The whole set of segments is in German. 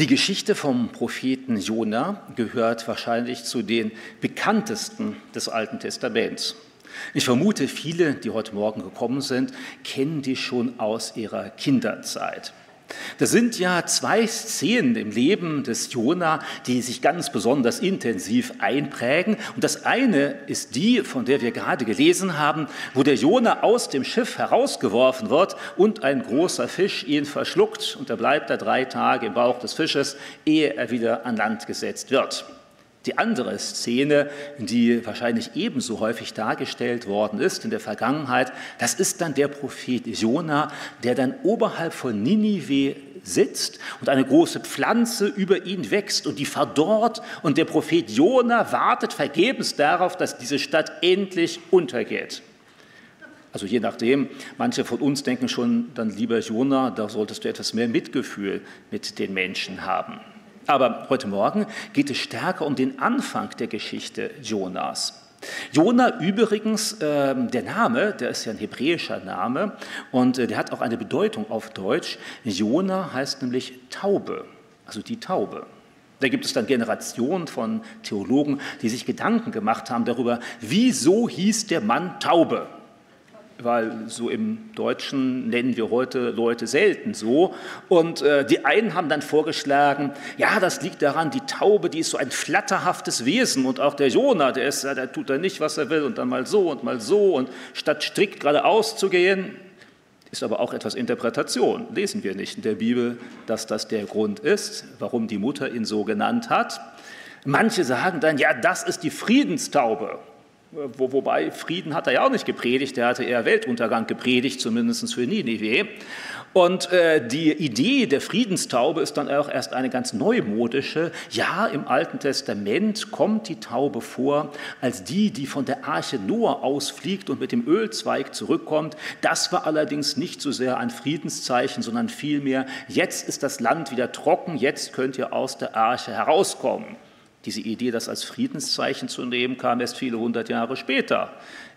Die Geschichte vom Propheten Jona gehört wahrscheinlich zu den bekanntesten des Alten Testaments. Ich vermute, viele, die heute Morgen gekommen sind, kennen die schon aus ihrer Kinderzeit. Das sind ja zwei Szenen im Leben des Jona, die sich ganz besonders intensiv einprägen. Und das eine ist die, von der wir gerade gelesen haben, wo der Jona aus dem Schiff herausgeworfen wird und ein großer Fisch ihn verschluckt. Und er bleibt da 3 Tage im Bauch des Fisches, ehe er wieder an Land gesetzt wird. Die andere Szene, die wahrscheinlich ebenso häufig dargestellt worden ist in der Vergangenheit, das ist dann der Prophet Jona, der dann oberhalb von Ninive sitzt und eine große Pflanze über ihn wächst und die verdorrt und der Prophet Jona wartet vergebens darauf, dass diese Stadt endlich untergeht. Also je nachdem, manche von uns denken schon, dann lieber Jona, da solltest du etwas mehr Mitgefühl mit den Menschen haben. Aber heute Morgen geht es stärker um den Anfang der Geschichte Jonas. Jona übrigens, der Name, der ist ja ein hebräischer Name und der hat auch eine Bedeutung auf Deutsch. Jona heißt nämlich Taube, also die Taube. Da gibt es dann Generationen von Theologen, die sich Gedanken gemacht haben darüber, wieso hieß der Mann Taube? Weil so im Deutschen nennen wir heute Leute selten so. Und die einen haben dann vorgeschlagen, ja, das liegt daran, die Taube, die ist so ein flatterhaftes Wesen. Und auch der Jona, der tut da nicht, was er will und dann mal so und statt strikt geradeaus zu gehen, ist aber auch etwas Interpretation. Lesen wir nicht in der Bibel, dass das der Grund ist, warum die Mutter ihn so genannt hat. Manche sagen dann, ja, das ist die Friedenstaube. Wobei Frieden hat er ja auch nicht gepredigt, er hatte eher Weltuntergang gepredigt, zumindest für Ninive. Und die Idee der Friedenstaube ist dann auch erst eine ganz neumodische. Ja, im Alten Testament kommt die Taube vor als die von der Arche Noah ausfliegt und mit dem Ölzweig zurückkommt. Das war allerdings nicht so sehr ein Friedenszeichen, sondern vielmehr, jetzt ist das Land wieder trocken, jetzt könnt ihr aus der Arche herauskommen. Diese Idee, das als Friedenszeichen zu nehmen, kam erst viele 100 Jahre später.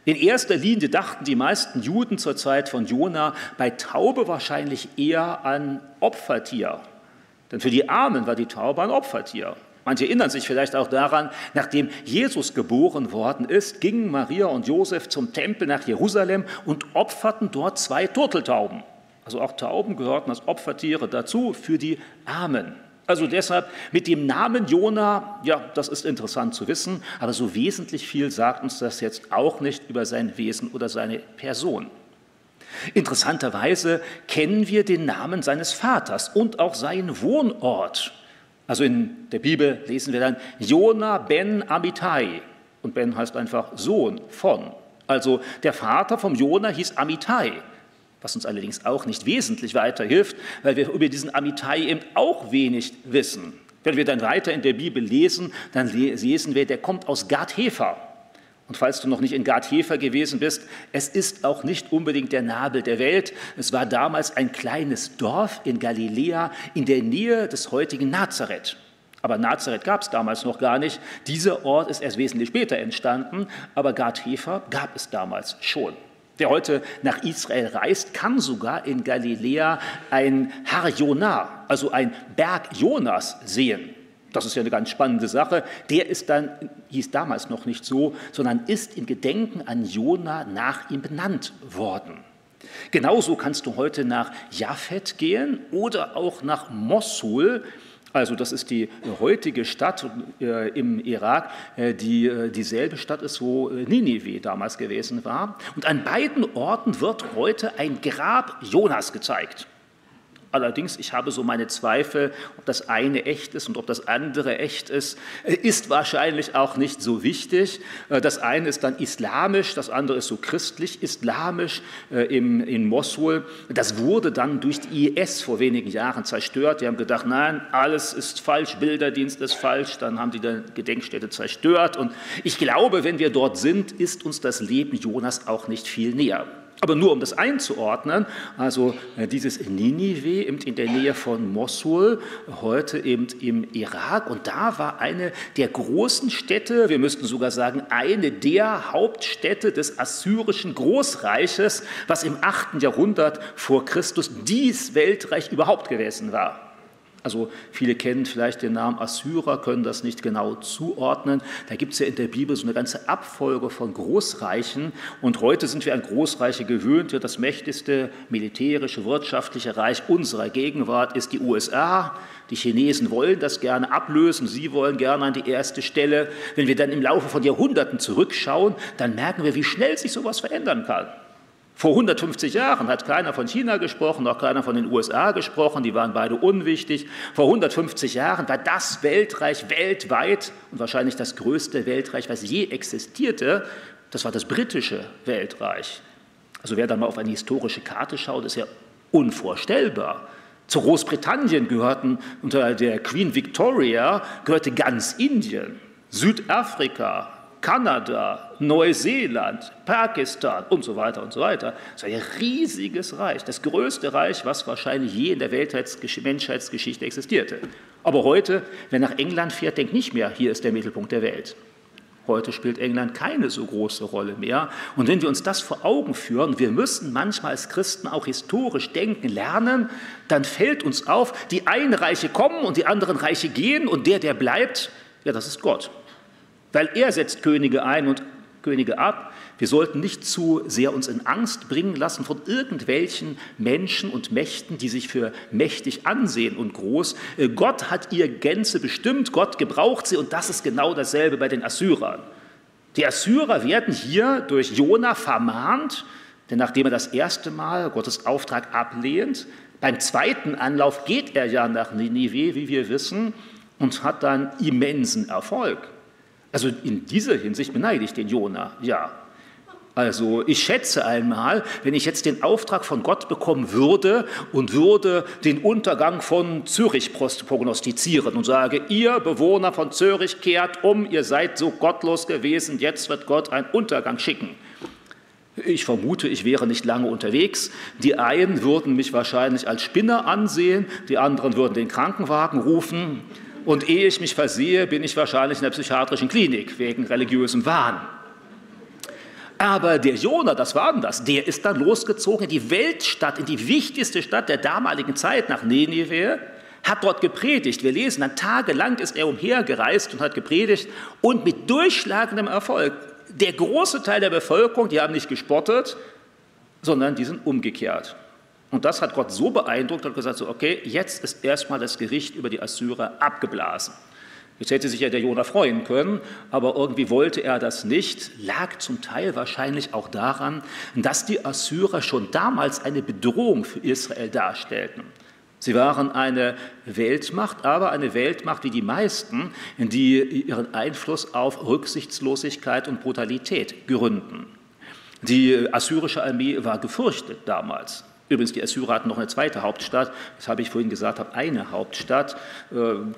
In erster Linie dachten die meisten Juden zur Zeit von Jona bei Taube wahrscheinlich eher an Opfertier. Denn für die Armen war die Taube ein Opfertier. Manche erinnern sich vielleicht auch daran, nachdem Jesus geboren worden ist, gingen Maria und Josef zum Tempel nach Jerusalem und opferten dort 2 Turteltauben. Also auch Tauben gehörten als Opfertiere dazu für die Armen. Also deshalb mit dem Namen Jona, ja, das ist interessant zu wissen, aber so wesentlich viel sagt uns das jetzt auch nicht über sein Wesen oder seine Person. Interessanterweise kennen wir den Namen seines Vaters und auch seinen Wohnort. Also in der Bibel lesen wir dann Jona ben Amittai und Ben heißt einfach Sohn von. Also der Vater vom Jona hieß Amittai. Was uns allerdings auch nicht wesentlich weiterhilft, weil wir über diesen Amittai eben auch wenig wissen. Wenn wir dann weiter in der Bibel lesen, dann lesen wir, der kommt aus Gad-Hefer. Und falls du noch nicht in Gad-Hefer gewesen bist, es ist auch nicht unbedingt der Nabel der Welt. Es war damals ein kleines Dorf in Galiläa in der Nähe des heutigen Nazareth. Aber Nazareth gab es damals noch gar nicht. Dieser Ort ist erst wesentlich später entstanden, aber Gad-Hefer gab es damals schon. Wer heute nach Israel reist, kann sogar in Galiläa ein Har Jonah, also ein Berg Jonas, sehen. Das ist ja eine ganz spannende Sache. Der hieß damals noch nicht so, sondern ist in Gedenken an Jona nach ihm benannt worden. Genauso kannst du heute nach Japhet gehen oder auch nach Mossul. Also das ist die heutige Stadt im Irak, die dieselbe Stadt ist, wo Ninive damals gewesen war. Und an beiden Orten wird heute ein Grab Jonas gezeigt. Allerdings, ich habe so meine Zweifel, ob das eine echt ist und ob das andere echt ist wahrscheinlich auch nicht so wichtig. Das eine ist dann islamisch, das andere ist so christlich-islamisch in Mossul. Das wurde dann durch die IS vor wenigen Jahren zerstört. Die haben gedacht, nein, alles ist falsch, Bilderdienst ist falsch. Dann haben die die Gedenkstätte zerstört. Und ich glaube, wenn wir dort sind, ist uns das Leben Jonas auch nicht viel näher. Aber nur um das einzuordnen, also dieses Ninive in der Nähe von Mossul, heute eben im Irak. Und da war eine der großen Städte, wir müssten sogar sagen, eine der Hauptstädte des assyrischen Großreiches, was im 8. Jahrhundert vor Christus dies Weltreich überhaupt gewesen war. Also viele kennen vielleicht den Namen Assyrer, können das nicht genau zuordnen. Da gibt es ja in der Bibel so eine ganze Abfolge von Großreichen. Und heute sind wir an Großreiche gewöhnt. Ja, das mächtigste militärische, wirtschaftliche Reich unserer Gegenwart ist die USA. Die Chinesen wollen das gerne ablösen. Sie wollen gerne an die erste Stelle. Wenn wir dann im Laufe von Jahrhunderten zurückschauen, dann merken wir, wie schnell sich sowas verändern kann. Vor 150 Jahren hat keiner von China gesprochen, auch keiner von den USA gesprochen, die waren beide unwichtig. Vor 150 Jahren war das Weltreich weltweit und wahrscheinlich das größte Weltreich, was je existierte, das war das britische Weltreich. Also wer dann mal auf eine historische Karte schaut, ist ja unvorstellbar. Zu Großbritannien gehörten unter der Queen Victoria gehörte ganz Indien, Südafrika, Kanada, Neuseeland, Pakistan und so weiter und so weiter. Das war ein riesiges Reich, das größte Reich, was wahrscheinlich je in der Menschheitsgeschichte existierte. Aber heute, wer nach England fährt, denkt nicht mehr, hier ist der Mittelpunkt der Welt. Heute spielt England keine so große Rolle mehr. Und wenn wir uns das vor Augen führen, wir müssen manchmal als Christen auch historisch denken lernen, dann fällt uns auf, die einen Reiche kommen und die anderen Reiche gehen und der bleibt, ja, das ist Gott. Weil er setzt Könige ein und Könige ab. Wir sollten nicht zu sehr uns in Angst bringen lassen von irgendwelchen Menschen und Mächten, die sich für mächtig ansehen und groß. Gott hat ihr Gänze bestimmt, Gott gebraucht sie und das ist genau dasselbe bei den Assyrern. Die Assyrer werden hier durch Jona vermahnt, denn nachdem er das erste Mal Gottes Auftrag ablehnt, beim zweiten Anlauf geht er ja nach Ninive, wie wir wissen, und hat dann immensen Erfolg. Also in dieser Hinsicht beneide ich den Jona, ja. Also ich schätze einmal, wenn ich jetzt den Auftrag von Gott bekommen würde und würde den Untergang von Zürich prognostizieren und sage, ihr Bewohner von Zürich kehrt um, ihr seid so gottlos gewesen, jetzt wird Gott einen Untergang schicken. Ich vermute, ich wäre nicht lange unterwegs. Die einen würden mich wahrscheinlich als Spinner ansehen, die anderen würden den Krankenwagen rufen. Und ehe ich mich versehe, bin ich wahrscheinlich in der psychiatrischen Klinik wegen religiösem Wahn. Aber der Jona, das war denn das, der ist dann losgezogen in die Weltstadt, in die wichtigste Stadt der damaligen Zeit, nach Ninive, hat dort gepredigt. Wir lesen, dann tagelang ist er umhergereist und hat gepredigt und mit durchschlagendem Erfolg. Der große Teil der Bevölkerung, die haben nicht gespottet, sondern die sind umgekehrt. Und das hat Gott so beeindruckt und gesagt, so, okay, jetzt ist erstmal das Gericht über die Assyrer abgeblasen. Jetzt hätte sich ja der Jona freuen können, aber irgendwie wollte er das nicht, lag zum Teil wahrscheinlich auch daran, dass die Assyrer schon damals eine Bedrohung für Israel darstellten. Sie waren eine Weltmacht, aber eine Weltmacht wie die meisten, die ihren Einfluss auf Rücksichtslosigkeit und Brutalität gründen. Die assyrische Armee war gefürchtet damals. Übrigens, die Assyrer hatten noch eine zweite Hauptstadt, das habe ich vorhin gesagt, habe eine Hauptstadt,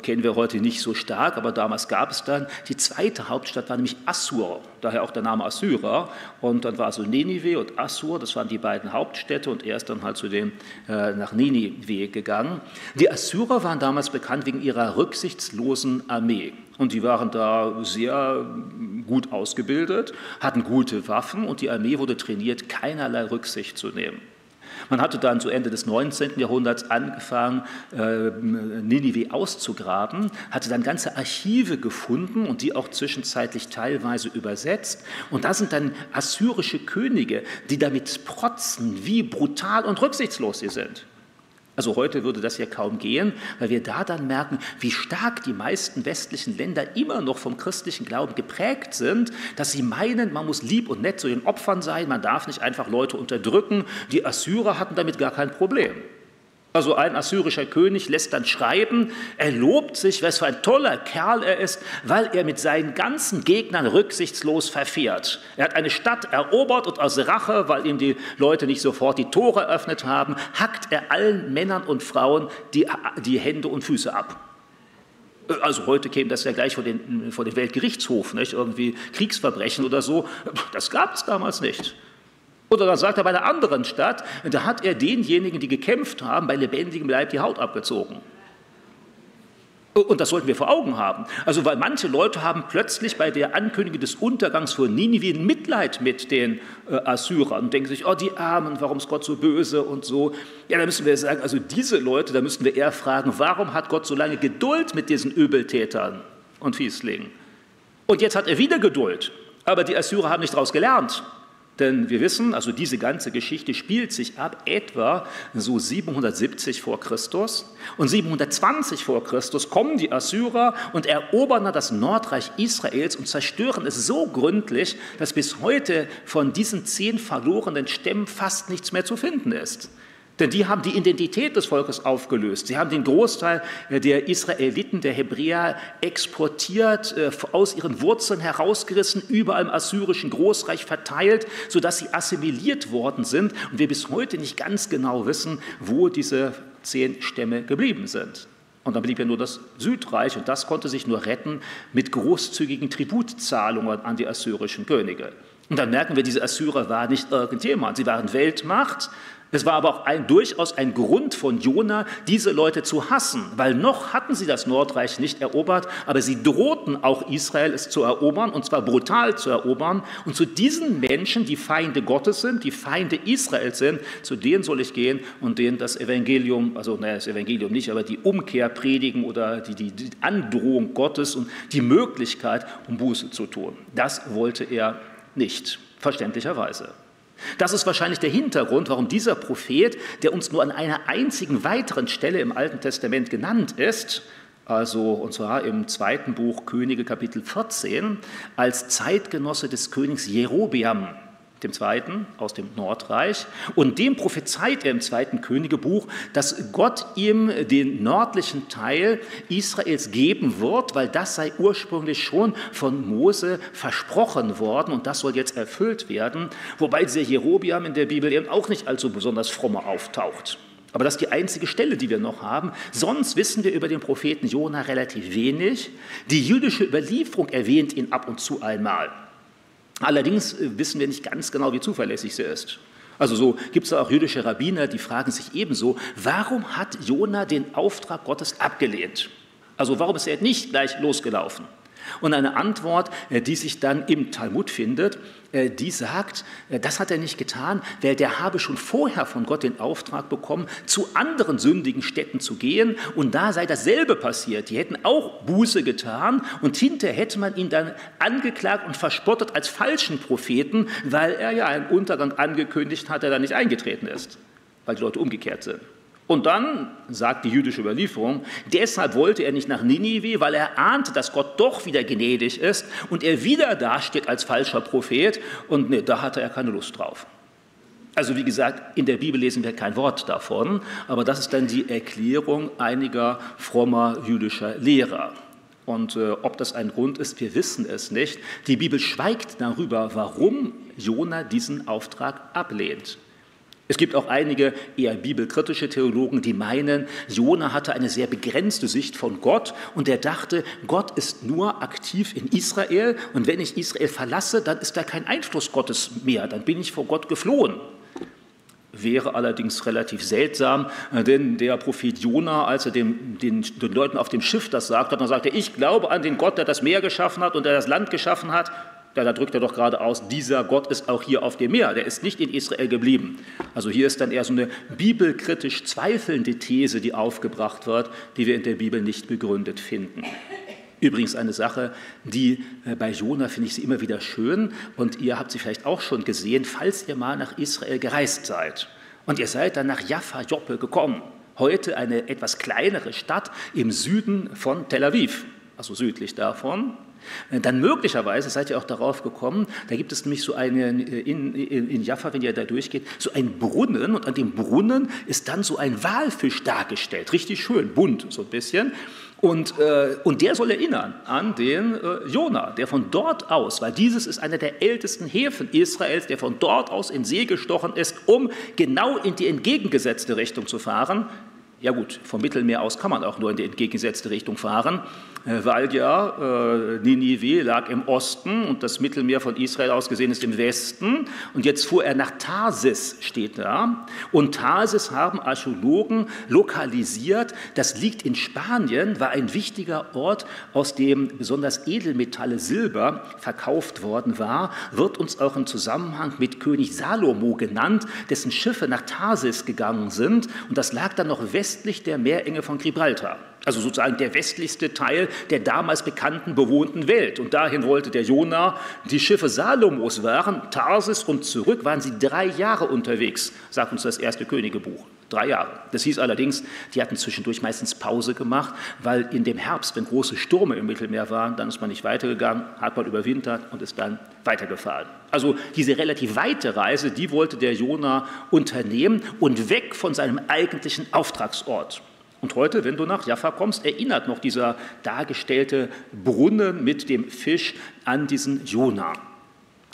kennen wir heute nicht so stark, aber damals gab es dann, die zweite Hauptstadt war nämlich Assur, daher auch der Name Assyrer, und dann war so Ninive und Assur, das waren die beiden Hauptstädte und er ist dann halt nach Ninive gegangen. Die Assyrer waren damals bekannt wegen ihrer rücksichtslosen Armee. Und die waren da sehr gut ausgebildet, hatten gute Waffen und die Armee wurde trainiert, keinerlei Rücksicht zu nehmen. Man hatte dann zu Ende des 19. Jahrhunderts angefangen, Ninive auszugraben, hatte dann ganze Archive gefunden und die auch zwischenzeitlich teilweise übersetzt. Und da sind dann assyrische Könige, die damit protzen, wie brutal und rücksichtslos sie sind. Also heute würde das ja kaum gehen, weil wir da dann merken, wie stark die meisten westlichen Länder immer noch vom christlichen Glauben geprägt sind, dass sie meinen, man muss lieb und nett zu den Opfern sein, man darf nicht einfach Leute unterdrücken. Die Assyrer hatten damit gar kein Problem. Also ein assyrischer König lässt dann schreiben, er lobt sich, was für ein toller Kerl er ist, weil er mit seinen ganzen Gegnern rücksichtslos verfährt. Er hat eine Stadt erobert und aus Rache, weil ihm die Leute nicht sofort die Tore eröffnet haben, hackt er allen Männern und Frauen die Hände und Füße ab. Also heute käme das ja gleich vor den Weltgerichtshof, nicht? Irgendwie Kriegsverbrechen oder so. Das gab es damals nicht. Oder dann sagt er bei einer anderen Stadt, da hat er denjenigen, die gekämpft haben, bei lebendigem Leib die Haut abgezogen. Und das sollten wir vor Augen haben. Also weil manche Leute haben plötzlich bei der Ankündigung des Untergangs von Ninive Mitleid mit den Assyrern und denken sich, oh die Armen, warum ist Gott so böse und so. Ja, da müssen wir sagen, also diese Leute, da müssten wir eher fragen, warum hat Gott so lange Geduld mit diesen Übeltätern und Fieslingen? Und jetzt hat er wieder Geduld, aber die Assyrer haben nicht daraus gelernt. Denn wir wissen, also diese ganze Geschichte spielt sich ab etwa so 770 vor Christus. Und 720 vor Christus kommen die Assyrer und erobern das Nordreich Israels und zerstören es so gründlich, dass bis heute von diesen 10 verlorenen Stämmen fast nichts mehr zu finden ist. Denn die haben die Identität des Volkes aufgelöst. Sie haben den Großteil der Israeliten, der Hebräer, exportiert, aus ihren Wurzeln herausgerissen, überall im assyrischen Großreich verteilt, sodass sie assimiliert worden sind und wir bis heute nicht ganz genau wissen, wo diese 10 Stämme geblieben sind. Und dann blieb ja nur das Südreich und das konnte sich nur retten mit großzügigen Tributzahlungen an die assyrischen Könige. Und dann merken wir, diese Assyrer waren nicht irgendjemand, sie waren Weltmacht. Es war aber auch durchaus ein Grund von Jona, diese Leute zu hassen, weil noch hatten sie das Nordreich nicht erobert, aber sie drohten auch Israel es zu erobern, und zwar brutal zu erobern. Und zu diesen Menschen, die Feinde Gottes sind, die Feinde Israels sind, zu denen soll ich gehen und denen das Evangelium, also das Evangelium nicht, aber die Umkehr predigen oder die Androhung Gottes und die Möglichkeit, um Buße zu tun. Das wollte er nicht, verständlicherweise. Das ist wahrscheinlich der Hintergrund, warum dieser Prophet, der uns nur an einer einzigen weiteren Stelle im Alten Testament genannt ist, also und zwar im 2. Buch Könige Kapitel 14, als Zeitgenosse des Königs Jerobeam, dem Zweiten aus dem Nordreich, und dem prophezeit er im 2. Königebuch, dass Gott ihm den nördlichen Teil Israels geben wird, weil das sei ursprünglich schon von Mose versprochen worden und das soll jetzt erfüllt werden, wobei dieser Jerobeam in der Bibel eben auch nicht allzu besonders frommer auftaucht. Aber das ist die einzige Stelle, die wir noch haben. Sonst wissen wir über den Propheten Jona relativ wenig. Die jüdische Überlieferung erwähnt ihn ab und zu einmal. Allerdings wissen wir nicht ganz genau, wie zuverlässig sie ist. Also so gibt es auch jüdische Rabbiner, die fragen sich ebenso, warum hat Jona den Auftrag Gottes abgelehnt? Also warum ist er nicht gleich losgelaufen? Und eine Antwort, die sich dann im Talmud findet, die sagt, das hat er nicht getan, weil der habe schon vorher von Gott den Auftrag bekommen, zu anderen sündigen Städten zu gehen und da sei dasselbe passiert. Die hätten auch Buße getan und hinterher hätte man ihn dann angeklagt und verspottet als falschen Propheten, weil er ja einen Untergang angekündigt hat, der dann nicht eingetreten ist, weil die Leute umgekehrt sind. Und dann sagt die jüdische Überlieferung, deshalb wollte er nicht nach Ninive, weil er ahnte, dass Gott doch wieder gnädig ist und er wieder dasteht als falscher Prophet und nee, da hatte er keine Lust drauf. Also wie gesagt, in der Bibel lesen wir kein Wort davon, aber das ist dann die Erklärung einiger frommer jüdischer Lehrer. Und ob das ein Grund ist, wir wissen es nicht. Die Bibel schweigt darüber, warum Jona diesen Auftrag ablehnt. Es gibt auch einige eher bibelkritische Theologen, die meinen, Jona hatte eine sehr begrenzte Sicht von Gott und er dachte, Gott ist nur aktiv in Israel und wenn ich Israel verlasse, dann ist da kein Einfluss Gottes mehr, dann bin ich vor Gott geflohen. Wäre allerdings relativ seltsam, denn der Prophet Jona, als er den Leuten auf dem Schiff das sagt hat, dann sagte er, ich glaube an den Gott, der das Meer geschaffen hat und der das Land geschaffen hat. Ja, da drückt er doch gerade aus, dieser Gott ist auch hier auf dem Meer, der ist nicht in Israel geblieben. Also hier ist dann eher so eine bibelkritisch zweifelnde These, die aufgebracht wird, die wir in der Bibel nicht begründet finden. Übrigens eine Sache, die bei Jona finde ich sie immer wieder schön und ihr habt sie vielleicht auch schon gesehen, falls ihr mal nach Israel gereist seid und ihr seid dann nach Jaffa Joppe gekommen, heute eine etwas kleinere Stadt im Süden von Tel Aviv, also südlich davon. Dann möglicherweise seid ihr auch darauf gekommen, da gibt es nämlich so einen, in Jaffa, wenn ihr da durchgeht, so einen Brunnen und an dem Brunnen ist dann so ein Walfisch dargestellt, richtig schön, bunt so ein bisschen. Und der soll erinnern an den Jona, der von dort aus, weil dieses ist einer der ältesten Häfen Israels, der von dort aus in See gestochen ist, um genau in die entgegengesetzte Richtung zu fahren. Ja gut, vom Mittelmeer aus kann man auch nur in die entgegengesetzte Richtung fahren, weil ja Ninive lag im Osten und das Mittelmeer von Israel aus gesehen ist im Westen. Und jetzt fuhr er nach Tarsis, steht da. Und Tarsis haben Archäologen lokalisiert. Das liegt in Spanien, war ein wichtiger Ort, aus dem besonders Edelmetalle Silber verkauft worden war. Wird uns auch im Zusammenhang mit König Salomo genannt, dessen Schiffe nach Tarsis gegangen sind. Und das lag dann noch westlich der Meerenge von Gibraltar. Also sozusagen der westlichste Teil der damals bekannten bewohnten Welt. Und dahin wollte der Jona. Die Schiffe Salomos waren Tarsis und zurück waren sie 3 Jahre unterwegs, sagt uns das 1. Königebuch. 3 Jahre. Das hieß allerdings, die hatten zwischendurch meistens Pause gemacht, weil in dem Herbst, wenn große Stürme im Mittelmeer waren, dann ist man nicht weitergegangen, hat man überwintert und ist dann weitergefahren. Also diese relativ weite Reise, die wollte der Jona unternehmen und weg von seinem eigentlichen Auftragsort. Und heute, wenn du nach Jaffa kommst, erinnert noch dieser dargestellte Brunnen mit dem Fisch an diesen Jona.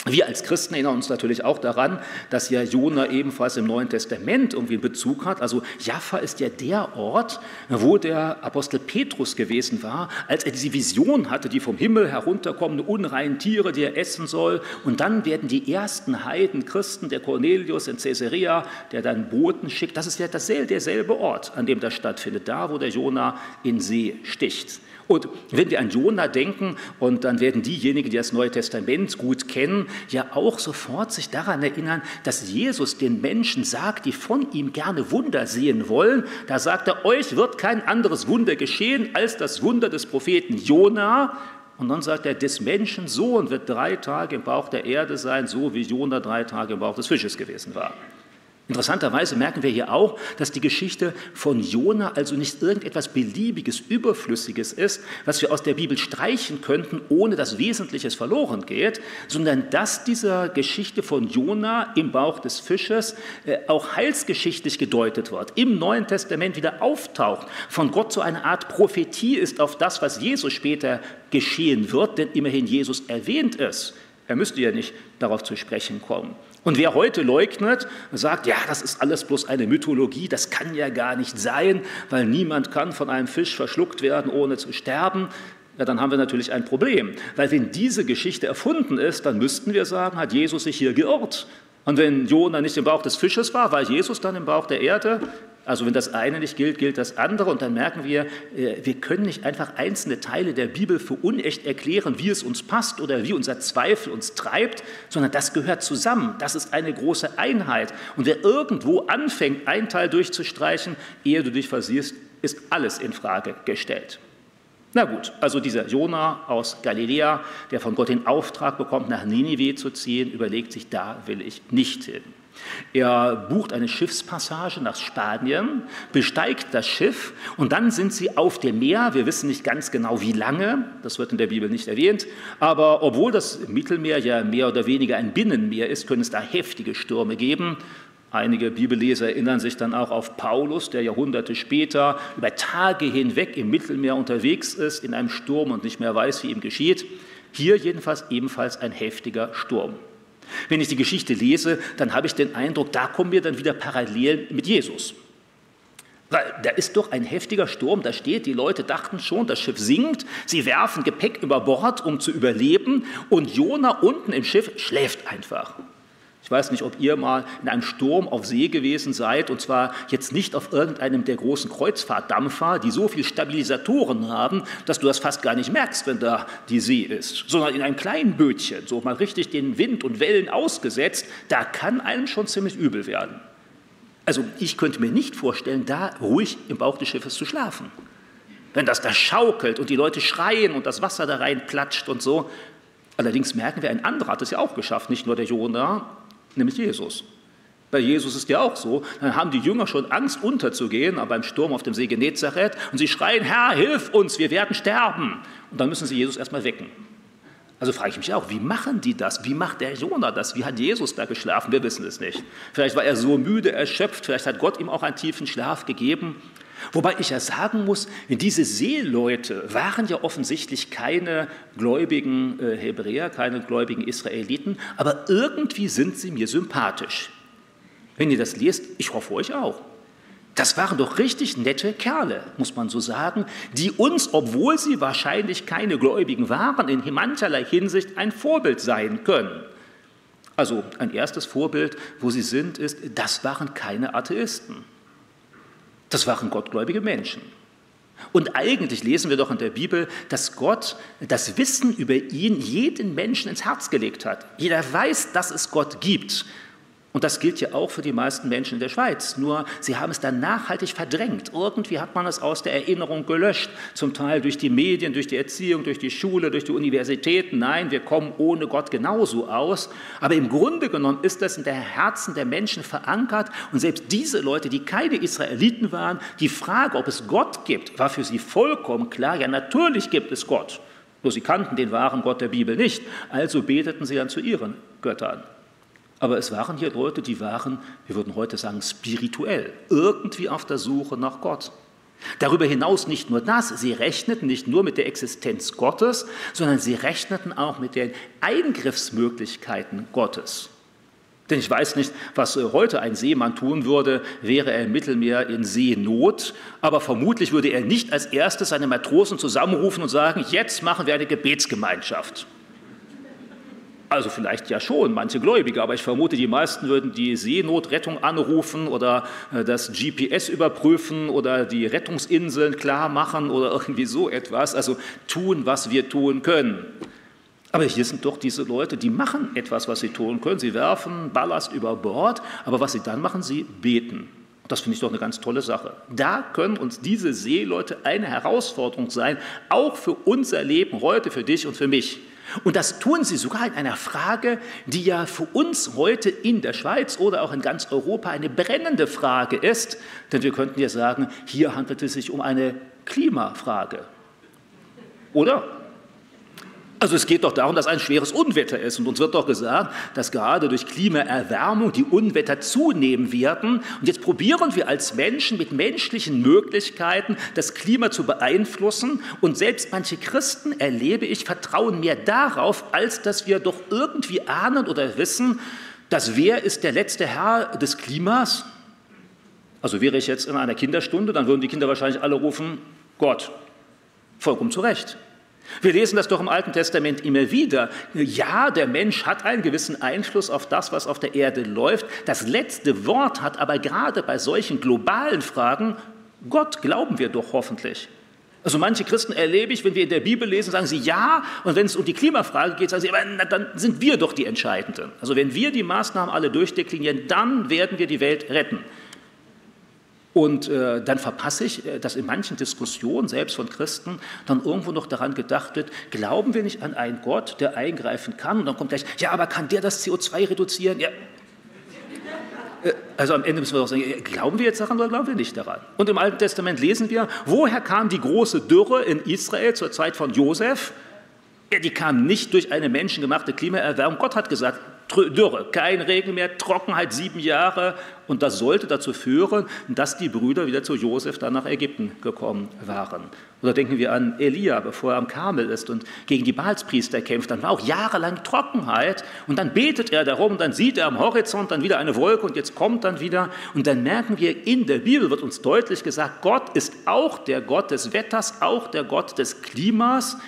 Wir als Christen erinnern uns natürlich auch daran, dass ja Jona ebenfalls im Neuen Testament irgendwie einen Bezug hat. Also Jaffa ist ja der Ort, wo der Apostel Petrus gewesen war, als er diese Vision hatte, die vom Himmel herunterkommenden unreinen Tiere, die er essen soll. Und dann werden die ersten Heiden Christen, der Cornelius in Caesarea, der dann Boten schickt, das ist ja derselbe Ort, an dem das stattfindet, da wo der Jona in See sticht. Und wenn wir an Jona denken, und dann werden diejenigen, die das Neue Testament gut kennen, ja auch sofort sich daran erinnern, dass Jesus den Menschen sagt, die von ihm gerne Wunder sehen wollen, da sagt er, euch wird kein anderes Wunder geschehen als das Wunder des Propheten Jona. Und dann sagt er, des Menschen Sohn wird 3 Tage im Bauch der Erde sein, so wie Jona 3 Tage im Bauch des Fisches gewesen war. Interessanterweise merken wir hier auch, dass die Geschichte von Jona also nicht irgendetwas Beliebiges, Überflüssiges ist, was wir aus der Bibel streichen könnten, ohne dass Wesentliches verloren geht, sondern dass dieser Geschichte von Jona im Bauch des Fisches auch heilsgeschichtlich gedeutet wird, im Neuen Testament wieder auftaucht, von Gott so eine Art Prophetie ist auf das, was Jesus später geschehen wird, denn immerhin Jesus erwähnt es. Er müsste ja nicht darauf zu sprechen kommen. Und wer heute leugnet, sagt, ja, das ist alles bloß eine Mythologie, das kann ja gar nicht sein, weil niemand kann von einem Fisch verschluckt werden, ohne zu sterben, ja, dann haben wir natürlich ein Problem. Weil wenn diese Geschichte erfunden ist, dann müssten wir sagen, hat Jesus sich hier geirrt. Und wenn Jona nicht im Bauch des Fisches war Jesus dann im Bauch der Erde? Also wenn das eine nicht gilt, gilt das andere. Und dann merken wir, wir können nicht einfach einzelne Teile der Bibel für unecht erklären, wie es uns passt oder wie unser Zweifel uns treibt, sondern das gehört zusammen. Das ist eine große Einheit. Und wer irgendwo anfängt, einen Teil durchzustreichen, ehe du dich versiehst, ist alles in Frage gestellt. Na gut, also dieser Jona aus Galiläa, der von Gott den Auftrag bekommt, nach Ninive zu ziehen, überlegt sich, da will ich nicht hin. Er bucht eine Schiffspassage nach Spanien, besteigt das Schiff und dann sind sie auf dem Meer. Wir wissen nicht ganz genau, wie lange, das wird in der Bibel nicht erwähnt, aber obwohl das Mittelmeer ja mehr oder weniger ein Binnenmeer ist, können es da heftige Stürme geben. Einige Bibelleser erinnern sich dann auch auf Paulus, der Jahrhunderte später über Tage hinweg im Mittelmeer unterwegs ist, in einem Sturm und nicht mehr weiß, wie ihm geschieht. Hier jedenfalls ebenfalls ein heftiger Sturm. Wenn ich die Geschichte lese, dann habe ich den Eindruck, da kommen wir dann wieder parallel mit Jesus. Weil da ist doch ein heftiger Sturm, da steht, die Leute dachten schon, das Schiff sinkt, sie werfen Gepäck über Bord, um zu überleben und Jona unten im Schiff schläft einfach. Ich weiß nicht, ob ihr mal in einem Sturm auf See gewesen seid, und zwar jetzt nicht auf irgendeinem der großen Kreuzfahrtdampfer, die so viele Stabilisatoren haben, dass du das fast gar nicht merkst, wenn da die See ist, sondern in einem kleinen Bötchen, so mal richtig den Wind und Wellen ausgesetzt, da kann einem schon ziemlich übel werden. Also ich könnte mir nicht vorstellen, da ruhig im Bauch des Schiffes zu schlafen. Wenn das da schaukelt und die Leute schreien und das Wasser da rein platscht und so. Allerdings merken wir, ein anderer hat es ja auch geschafft, nicht nur der Jona, nämlich Jesus. Bei Jesus ist ja auch so, dann haben die Jünger schon Angst unterzugehen, aber beim Sturm auf dem See Genezareth und sie schreien, Herr, hilf uns, wir werden sterben. Und dann müssen sie Jesus erstmal wecken. Also frage ich mich auch, wie machen die das? Wie macht der Jona das? Wie hat Jesus da geschlafen? Wir wissen es nicht. Vielleicht war er so müde, erschöpft, vielleicht hat Gott ihm auch einen tiefen Schlaf gegeben. Wobei ich ja sagen muss, diese Seeleute waren ja offensichtlich keine gläubigen Hebräer, keine gläubigen Israeliten, aber irgendwie sind sie mir sympathisch. Wenn ihr das lest, ich hoffe euch auch. Das waren doch richtig nette Kerle, muss man so sagen, die uns, obwohl sie wahrscheinlich keine Gläubigen waren, in mancherlei Hinsicht ein Vorbild sein können. Also ein erstes Vorbild, wo sie sind, ist, das waren keine Atheisten. Das waren gottgläubige Menschen. Und eigentlich lesen wir doch in der Bibel, dass Gott das Wissen über ihn jeden Menschen ins Herz gelegt hat. Jeder weiß, dass es Gott gibt. Und das gilt ja auch für die meisten Menschen in der Schweiz. Nur sie haben es dann nachhaltig verdrängt. Irgendwie hat man es aus der Erinnerung gelöscht. Zum Teil durch die Medien, durch die Erziehung, durch die Schule, durch die Universitäten. Nein, wir kommen ohne Gott genauso aus. Aber im Grunde genommen ist das in den Herzen der Menschen verankert. Und selbst diese Leute, die keine Israeliten waren, die Frage, ob es Gott gibt, war für sie vollkommen klar. Ja, natürlich gibt es Gott. Nur sie kannten den wahren Gott der Bibel nicht. Also beteten sie dann zu ihren Göttern. Aber es waren hier Leute, die waren, wir würden heute sagen, spirituell, irgendwie auf der Suche nach Gott. Darüber hinaus nicht nur das, sie rechneten nicht nur mit der Existenz Gottes, sondern sie rechneten auch mit den Eingriffsmöglichkeiten Gottes. Denn ich weiß nicht, was heute ein Seemann tun würde, wäre er im Mittelmeer in Seenot, aber vermutlich würde er nicht als erstes seine Matrosen zusammenrufen und sagen, jetzt machen wir eine Gebetsgemeinschaft. Also vielleicht ja schon, manche Gläubige, aber ich vermute, die meisten würden die Seenotrettung anrufen oder das GPS überprüfen oder die Rettungsinseln klar machen oder irgendwie so etwas, also tun, was wir tun können. Aber hier sind doch diese Leute, die machen etwas, was sie tun können. Sie werfen Ballast über Bord, aber was sie dann machen, sie beten. Das finde ich doch eine ganz tolle Sache. Da können uns diese Seeleute eine Herausforderung sein, auch für unser Leben heute, für dich und für mich. Und das tun sie sogar in einer Frage, die ja für uns heute in der Schweiz oder auch in ganz Europa eine brennende Frage ist. Denn wir könnten ja sagen, hier handelt es sich um eine Klimafrage. Oder? Also es geht doch darum, dass ein schweres Unwetter ist. Und uns wird doch gesagt, dass gerade durch Klimaerwärmung die Unwetter zunehmen werden. Und jetzt probieren wir als Menschen mit menschlichen Möglichkeiten, das Klima zu beeinflussen. Und selbst manche Christen, erlebe ich, vertrauen mehr darauf, als dass wir doch irgendwie ahnen oder wissen, dass wer ist der letzte Herr des Klimas? Also wäre ich jetzt in einer Kinderstunde, dann würden die Kinder wahrscheinlich alle rufen, Gott. Vollkommen zu Recht. Wir lesen das doch im Alten Testament immer wieder. Ja, der Mensch hat einen gewissen Einfluss auf das, was auf der Erde läuft. Das letzte Wort hat aber gerade bei solchen globalen Fragen Gott, glauben wir doch hoffentlich. Also manche Christen erlebe ich, wenn wir in der Bibel lesen, sagen sie ja, und wenn es um die Klimafrage geht, sagen sie, aber na, dann sind wir doch die Entscheidenden. Also wenn wir die Maßnahmen alle durchdeklinieren, dann werden wir die Welt retten. Und dann verpasse ich, dass in manchen Diskussionen, selbst von Christen, dann irgendwo noch daran gedacht wird, glauben wir nicht an einen Gott, der eingreifen kann? Und dann kommt gleich, ja, aber kann der das CO2 reduzieren? Ja. Also am Ende müssen wir doch sagen, glauben wir jetzt daran oder glauben wir nicht daran? Und im Alten Testament lesen wir, woher kam die große Dürre in Israel zur Zeit von Josef? Ja, die kam nicht durch eine menschengemachte Klimaerwärmung. Gott hat gesagt, Dürre, kein Regen mehr, Trockenheit 7 Jahre. Und das sollte dazu führen, dass die Brüder wieder zu Josef dann nach Ägypten gekommen waren. Oder denken wir an Elia, bevor er am Karmel ist und gegen die Baalspriester kämpft. Dann war auch jahrelang Trockenheit. Und dann betet er darum, dann sieht er am Horizont dann wieder eine Wolke und jetzt kommt dann wieder. Und dann merken wir, in der Bibel wird uns deutlich gesagt, Gott ist auch der Gott des Wetters, auch der Gott des Klimas.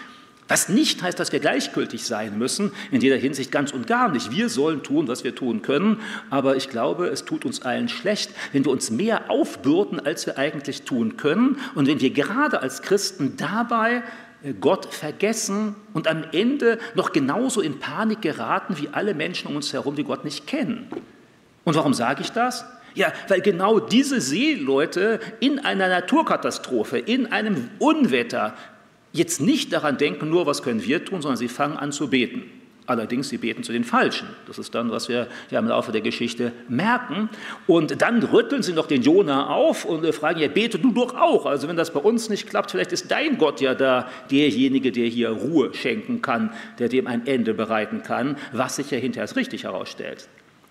Was nicht heißt, dass wir gleichgültig sein müssen, in jeder Hinsicht ganz und gar nicht. Wir sollen tun, was wir tun können, aber ich glaube, es tut uns allen schlecht, wenn wir uns mehr aufbürden, als wir eigentlich tun können und wenn wir gerade als Christen dabei Gott vergessen und am Ende noch genauso in Panik geraten wie alle Menschen um uns herum, die Gott nicht kennen. Und warum sage ich das? Ja, weil genau diese Seeleute in einer Naturkatastrophe, in einem Unwetter jetzt nicht daran denken, nur was können wir tun, sondern sie fangen an zu beten. Allerdings, sie beten zu den Falschen. Das ist dann, was wir ja im Laufe der Geschichte merken. Und dann rütteln sie noch den Jona auf und fragen, ja, bete du doch auch. Also wenn das bei uns nicht klappt, vielleicht ist dein Gott ja da derjenige, der hier Ruhe schenken kann, der dem ein Ende bereiten kann, was sich ja hinterher als richtig herausstellt.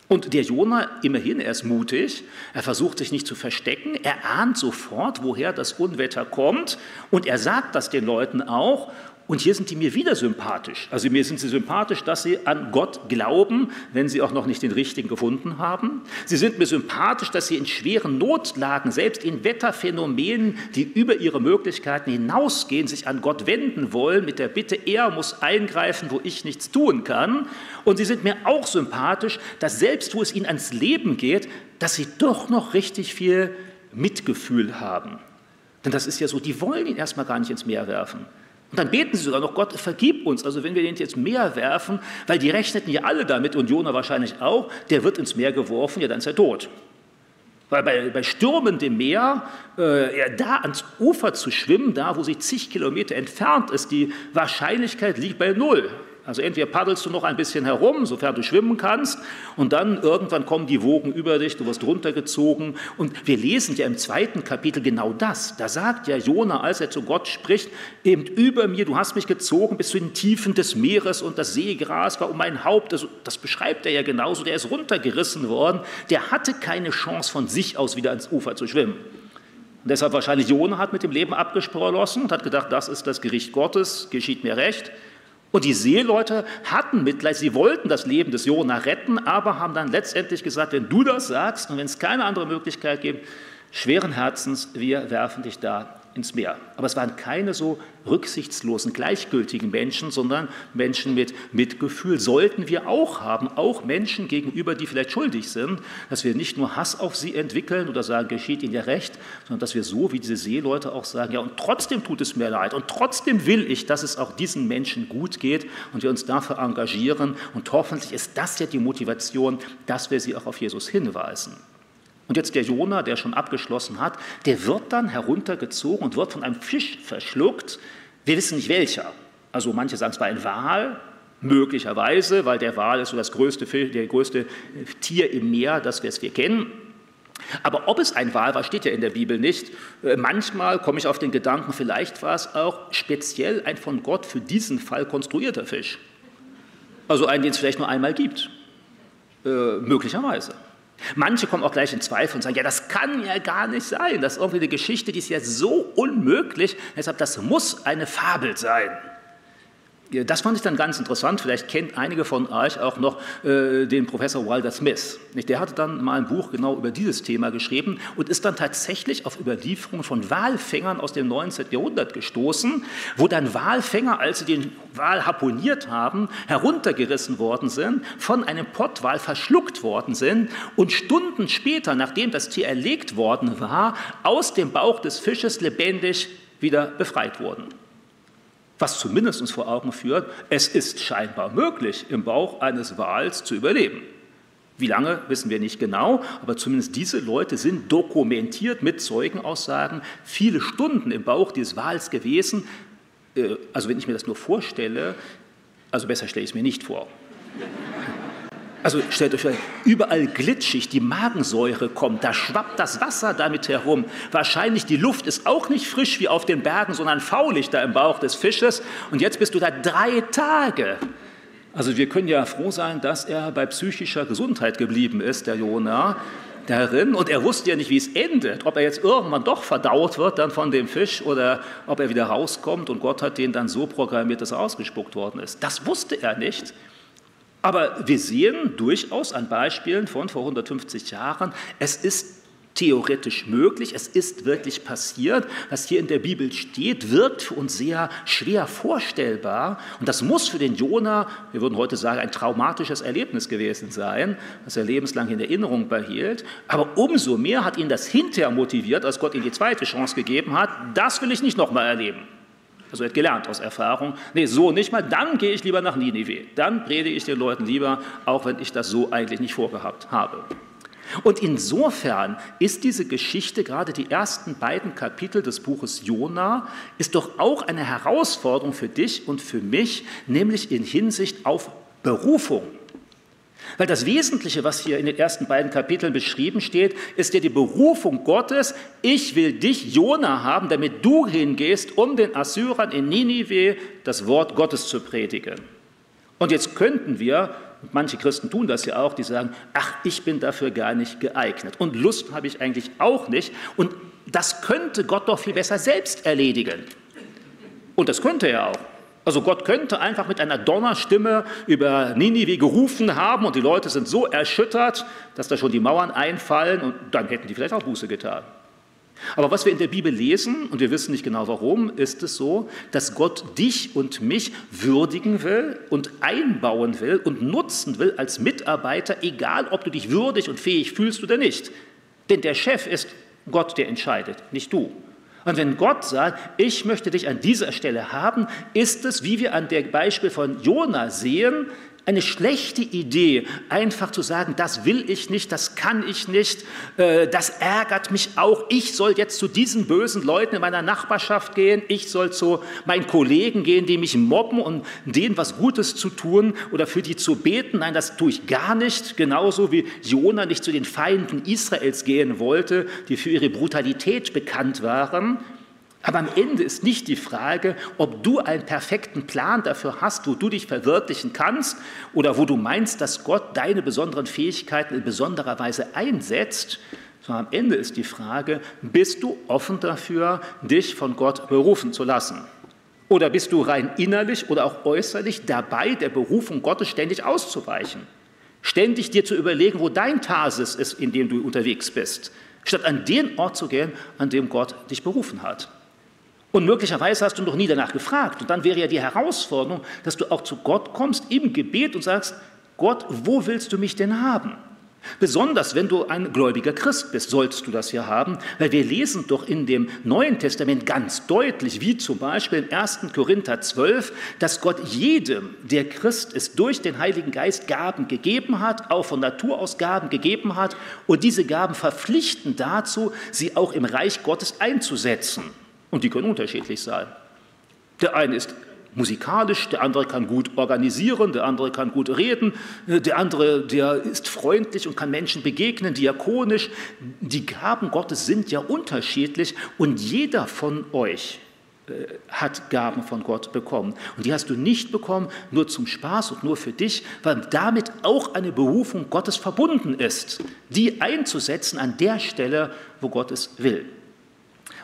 Und der Jona, immerhin, er ist mutig, er versucht sich nicht zu verstecken, er ahnt sofort, woher das Unwetter kommt und er sagt das den Leuten auch Und hier sind die mir wieder sympathisch. Also mir sind sie sympathisch, dass sie an Gott glauben, wenn sie auch noch nicht den richtigen gefunden haben. Sie sind mir sympathisch, dass sie in schweren Notlagen, selbst in Wetterphänomenen, die über ihre Möglichkeiten hinausgehen, sich an Gott wenden wollen mit der Bitte, er muss eingreifen, wo ich nichts tun kann. Und sie sind mir auch sympathisch, dass selbst wo es ihnen ans Leben geht, dass sie doch noch richtig viel Mitgefühl haben. Denn das ist ja so, die wollen ihn erstmal gar nicht ins Meer werfen. Und dann beten sie sogar noch, Gott, vergib uns. Also wenn wir den jetzt Meer werfen, weil die rechneten ja alle damit und Jona wahrscheinlich auch, der wird ins Meer geworfen, ja dann ist er tot. Weil bei stürmendem Meer, da ans Ufer zu schwimmen, da wo sie zig Kilometer entfernt ist, die Wahrscheinlichkeit liegt bei 0. Also entweder paddelst du noch ein bisschen herum, sofern du schwimmen kannst, und dann irgendwann kommen die Wogen über dich, du wirst runtergezogen. Und wir lesen ja im 2. Kapitel genau das. Da sagt ja Jona, als er zu Gott spricht, eben über mir, du hast mich gezogen bis zu den Tiefen des Meeres und das Seegras war um mein Haupt. Also, das beschreibt er ja genauso, der ist runtergerissen worden. Der hatte keine Chance von sich aus wieder ans Ufer zu schwimmen. Und deshalb wahrscheinlich Jona hat mit dem Leben abgeschlossen und hat gedacht, das ist das Gericht Gottes, geschieht mir recht. Und die Seeleute hatten Mitleid, sie wollten das Leben des Jona retten, aber haben dann letztendlich gesagt, wenn du das sagst und wenn es keine andere Möglichkeit gibt, schweren Herzens, wir werfen dich da ins Meer. Aber es waren keine so rücksichtslosen, gleichgültigen Menschen, sondern Menschen mit Mitgefühl. Sollten wir auch haben, auch Menschen gegenüber, die vielleicht schuldig sind, dass wir nicht nur Hass auf sie entwickeln oder sagen, geschieht ihnen ja recht, sondern dass wir so wie diese Seeleute auch sagen, ja und trotzdem tut es mir leid und trotzdem will ich, dass es auch diesen Menschen gut geht und wir uns dafür engagieren und hoffentlich ist das ja die Motivation, dass wir sie auch auf Jesus hinweisen. Und jetzt der Jona, der schon abgeschlossen hat, der wird dann heruntergezogen und wird von einem Fisch verschluckt. Wir wissen nicht welcher. Also manche sagen, es war ein Wal, möglicherweise, weil der Wal ist so das größte Tier im Meer, das wir kennen. Aber ob es ein Wal war, steht ja in der Bibel nicht. Manchmal komme ich auf den Gedanken, vielleicht war es auch speziell ein von Gott für diesen Fall konstruierter Fisch. Also einen, den es vielleicht nur einmal gibt. Möglicherweise. Manche kommen auch gleich in Zweifel und sagen, ja, das kann ja gar nicht sein. Das ist irgendwie eine Geschichte, die ist ja so unmöglich. Deshalb, das muss eine Fabel sein. Das fand ich dann ganz interessant. Vielleicht kennt einige von euch auch noch den Professor Walter Smith. Der hatte dann mal ein Buch genau über dieses Thema geschrieben und ist dann tatsächlich auf Überlieferungen von Walfängern aus dem 19. Jahrhundert gestoßen, wo dann Walfänger, als sie den Wal harpuniert haben, heruntergerissen worden sind, von einem Pottwal verschluckt worden sind und Stunden später, nachdem das Tier erlegt worden war, aus dem Bauch des Fisches lebendig wieder befreit wurden. Was zumindest uns vor Augen führt, es ist scheinbar möglich, im Bauch eines Wals zu überleben. Wie lange, wissen wir nicht genau, aber zumindest diese Leute sind dokumentiert mit Zeugenaussagen, viele Stunden im Bauch dieses Wals gewesen. Also wenn ich mir das nur vorstelle, also besser stelle ich es mir nicht vor. Also stellt euch vor, überall glitschig, die Magensäure kommt, da schwappt das Wasser damit herum. Wahrscheinlich die Luft ist auch nicht frisch wie auf den Bergen, sondern faulig da im Bauch des Fisches. Und jetzt bist du da 3 Tage. Also wir können ja froh sein, dass er bei psychischer Gesundheit geblieben ist, der Jona, darin. Und er wusste ja nicht, wie es endet, ob er jetzt irgendwann doch verdaut wird dann von dem Fisch oder ob er wieder rauskommt. Und Gott hat den dann so programmiert, dass er ausgespuckt worden ist. Das wusste er nicht. Aber wir sehen durchaus an Beispielen von vor 150 Jahren, es ist theoretisch möglich, es ist wirklich passiert. Was hier in der Bibel steht, wirkt für uns sehr schwer vorstellbar. Und das muss für den Jona, wir würden heute sagen, ein traumatisches Erlebnis gewesen sein, das er lebenslang in Erinnerung behielt. Aber umso mehr hat ihn das hinterher motiviert, als Gott ihm die zweite Chance gegeben hat, das will ich nicht nochmal erleben. Also er hat gelernt aus Erfahrung, nee, so nicht mal, dann gehe ich lieber nach Ninive. Dann predige ich den Leuten lieber, auch wenn ich das so eigentlich nicht vorgehabt habe. Und insofern ist diese Geschichte, gerade die ersten beiden Kapitel des Buches Jona, ist doch auch eine Herausforderung für dich und für mich, nämlich in Hinsicht auf Berufung. Weil das Wesentliche, was hier in den ersten beiden Kapiteln beschrieben steht, ist ja die Berufung Gottes. Ich will dich, Jona, haben, damit du hingehst, um den Assyrern in Ninive das Wort Gottes zu predigen. Und jetzt könnten wir, und manche Christen tun das ja auch, die sagen, ach, ich bin dafür gar nicht geeignet. Und Lust habe ich eigentlich auch nicht. Und das könnte Gott doch viel besser selbst erledigen. Und das könnte er auch. Also Gott könnte einfach mit einer Donnerstimme über Ninive gerufen haben und die Leute sind so erschüttert, dass da schon die Mauern einfallen und dann hätten die vielleicht auch Buße getan. Aber was wir in der Bibel lesen, und wir wissen nicht genau warum, ist es so, dass Gott dich und mich würdigen will und einbauen will und nutzen will als Mitarbeiter, egal ob du dich würdig und fähig fühlst oder nicht. Denn der Chef ist Gott, der entscheidet, nicht du. Und wenn Gott sagt, ich möchte dich an dieser Stelle haben, ist es, wie wir an dem Beispiel von Jona sehen, eine schlechte Idee, einfach zu sagen, das will ich nicht, das kann ich nicht, das ärgert mich auch, ich soll jetzt zu diesen bösen Leuten in meiner Nachbarschaft gehen, ich soll zu meinen Kollegen gehen, die mich mobben und denen was Gutes zu tun oder für die zu beten. Nein, das tue ich gar nicht, genauso wie Jona nicht zu den Feinden Israels gehen wollte, die für ihre Brutalität bekannt waren. Aber am Ende ist nicht die Frage, ob du einen perfekten Plan dafür hast, wo du dich verwirklichen kannst oder wo du meinst, dass Gott deine besonderen Fähigkeiten in besonderer Weise einsetzt, sondern am Ende ist die Frage, bist du offen dafür, dich von Gott berufen zu lassen? Oder bist du rein innerlich oder auch äußerlich dabei, der Berufung Gottes ständig auszuweichen? Ständig dir zu überlegen, wo dein Tarsis ist, in dem du unterwegs bist, statt an den Ort zu gehen, an dem Gott dich berufen hat. Und möglicherweise hast du noch nie danach gefragt. Und dann wäre ja die Herausforderung, dass du auch zu Gott kommst im Gebet und sagst, Gott, wo willst du mich denn haben? Besonders wenn du ein gläubiger Christ bist, solltest du das ja haben, weil wir lesen doch in dem Neuen Testament ganz deutlich, wie zum Beispiel in 1. Korinther 12, dass Gott jedem, der Christ ist, durch den Heiligen Geist Gaben gegeben hat, auch von Natur aus Gaben gegeben hat und diese Gaben verpflichten dazu, sie auch im Reich Gottes einzusetzen. Und die können unterschiedlich sein. Der eine ist musikalisch, der andere kann gut organisieren, der andere kann gut reden, der andere, der ist freundlich und kann Menschen begegnen, diakonisch. Die Gaben Gottes sind ja unterschiedlich und jeder von euch hat Gaben von Gott bekommen. Und die hast du nicht bekommen nur zum Spaß und nur für dich, weil damit auch eine Berufung Gottes verbunden ist, die einzusetzen an der Stelle, wo Gott es will.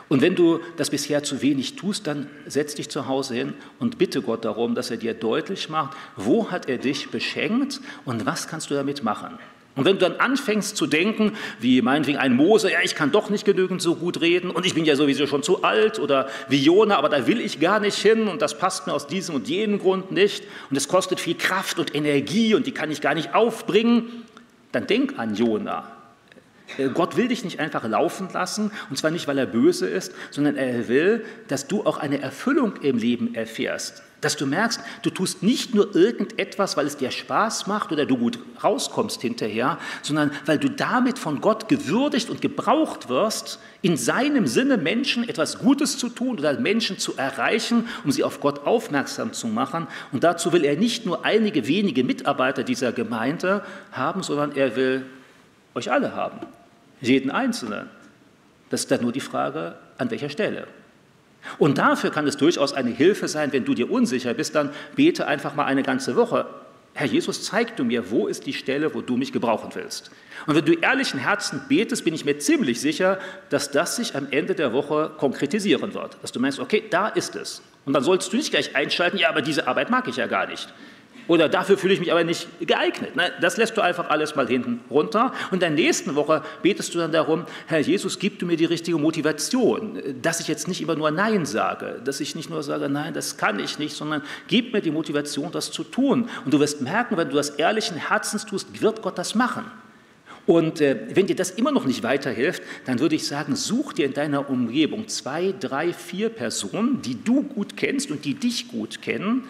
Und wenn du das bisher zu wenig tust, dann setz dich zu Hause hin und bitte Gott darum, dass er dir deutlich macht, wo hat er dich beschenkt und was kannst du damit machen. Und wenn du dann anfängst zu denken, wie meinetwegen ein Mose, ja, ich kann doch nicht genügend so gut reden und ich bin ja sowieso schon zu alt, oder wie Jona, aber da will ich gar nicht hin und das passt mir aus diesem und jenem Grund nicht und es kostet viel Kraft und Energie und die kann ich gar nicht aufbringen, dann denk an Jona. Gott will dich nicht einfach laufen lassen, und zwar nicht, weil er böse ist, sondern er will, dass du auch eine Erfüllung im Leben erfährst. Dass du merkst, du tust nicht nur irgendetwas, weil es dir Spaß macht oder du gut rauskommst hinterher, sondern weil du damit von Gott gewürdigt und gebraucht wirst, in seinem Sinne Menschen etwas Gutes zu tun oder Menschen zu erreichen, um sie auf Gott aufmerksam zu machen. Und dazu will er nicht nur einige wenige Mitarbeiter dieser Gemeinde haben, sondern er will euch alle haben. Jeden Einzelnen. Das ist dann nur die Frage, an welcher Stelle. Und dafür kann es durchaus eine Hilfe sein, wenn du dir unsicher bist, dann bete einfach mal eine ganze Woche. Herr Jesus, zeig du mir, wo ist die Stelle, wo du mich gebrauchen willst. Und wenn du ehrlichen Herzen betest, bin ich mir ziemlich sicher, dass das sich am Ende der Woche konkretisieren wird. Dass du meinst, okay, da ist es. Und dann sollst du nicht gleich einschalten, ja, aber diese Arbeit mag ich ja gar nicht. Oder dafür fühle ich mich aber nicht geeignet. Das lässt du einfach alles mal hinten runter. Und in der nächsten Woche betest du dann darum, Herr Jesus, gib du mir die richtige Motivation, dass ich jetzt nicht immer nur Nein sage, dass ich nicht nur sage, nein, das kann ich nicht, sondern gib mir die Motivation, das zu tun. Und du wirst merken, wenn du das ehrlichen Herzens tust, wird Gott das machen. Und wenn dir das immer noch nicht weiterhilft, dann würde ich sagen, such dir in deiner Umgebung 2, 3, 4 Personen, die du gut kennst und die dich gut kennen,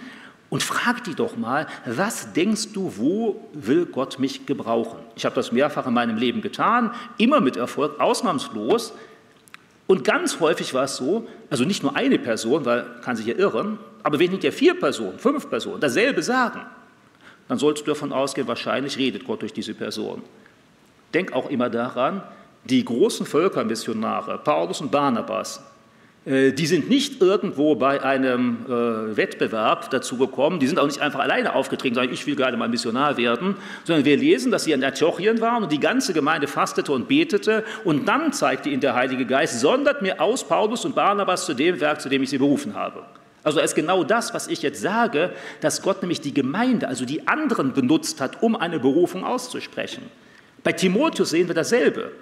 und frag die doch mal, was denkst du, wo will Gott mich gebrauchen? Ich habe das mehrfach in meinem Leben getan, immer mit Erfolg, ausnahmslos. Und ganz häufig war es so, also nicht nur eine Person, weil kann sich ja irren, aber wenn hinterher 4 Personen, 5 Personen dasselbe sagen, dann sollst du davon ausgehen, wahrscheinlich redet Gott durch diese Person. Denk auch immer daran, die großen Völkermissionare, Paulus und Barnabas, die sind nicht irgendwo bei einem Wettbewerb dazu gekommen, die sind auch nicht einfach alleine aufgetreten, sagen, ich will gerade mal Missionar werden, sondern wir lesen, dass sie in Antiochien waren und die ganze Gemeinde fastete und betete und dann zeigte ihnen der Heilige Geist, sondert mir aus Paulus und Barnabas zu dem Werk, zu dem ich sie berufen habe. Also es ist genau das, was ich jetzt sage, dass Gott nämlich die Gemeinde, also die anderen benutzt hat, um eine Berufung auszusprechen. Bei Timotheus sehen wir dasselbe.